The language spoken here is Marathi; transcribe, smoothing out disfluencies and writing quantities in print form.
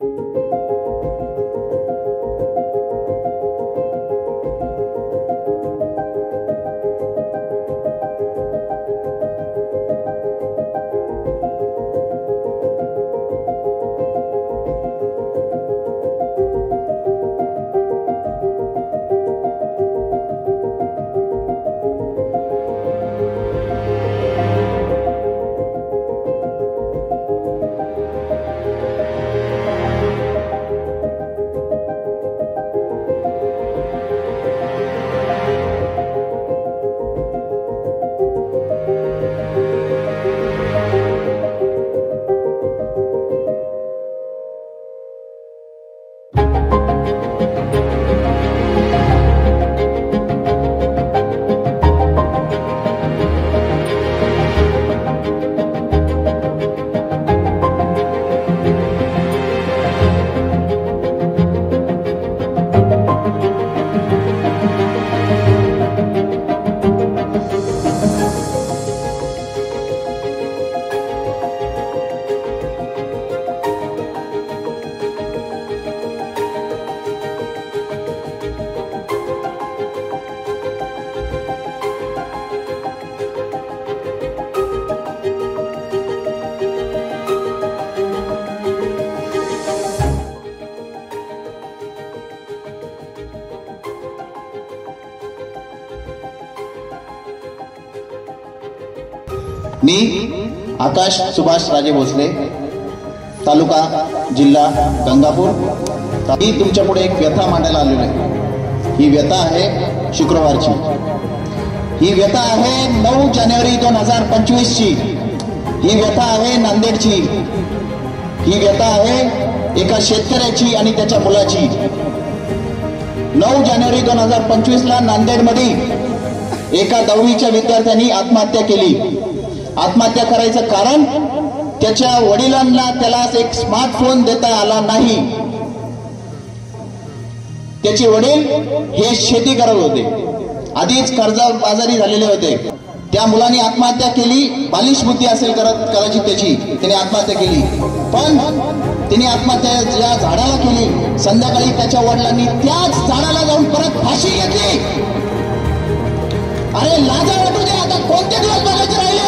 मी आकाश सुभाष राजे भोसले, तालुका जिल्हा गंगापूर, मी तुमच्या पुढे एक व्यथा मांडायला आलेलो आहे। ही व्यथा आहे शुक्रवारची, ही व्यथा आहे 9 जानेवारी 2025 ची, ही व्यथा आहे नांदेडची, ही व्यथा आहे एका शेतकऱ्याची आणि त्याच्या मुलाची। 9 जानेवारी 2025 ला नांदेडमध्ये एका 10वीच्या विद्यार्थ्यांनी आत्महत्या केली। आत्महत्या करायचं कारण त्याच्या वडिलांना त्याला एक स्मार्टफोन देता आला नाही। त्याचे वडील हे शेती करत होते, आधीच कर्जबाजारी झालेले होते। त्या मुलाने आत्महत्या केली, बालिश बुद्धी असेल करायची त्याची, त्याने आत्महत्या केली। पण त्याने आत्महत्या ज्या झाडाला केली, संध्याकाळी त्याच्या वडिलांनी त्याच झाडाला जाऊन परत फाशी घेतली। अरे लाजा वाटू दे, आता कोणते दिवस बघायचे राहिले?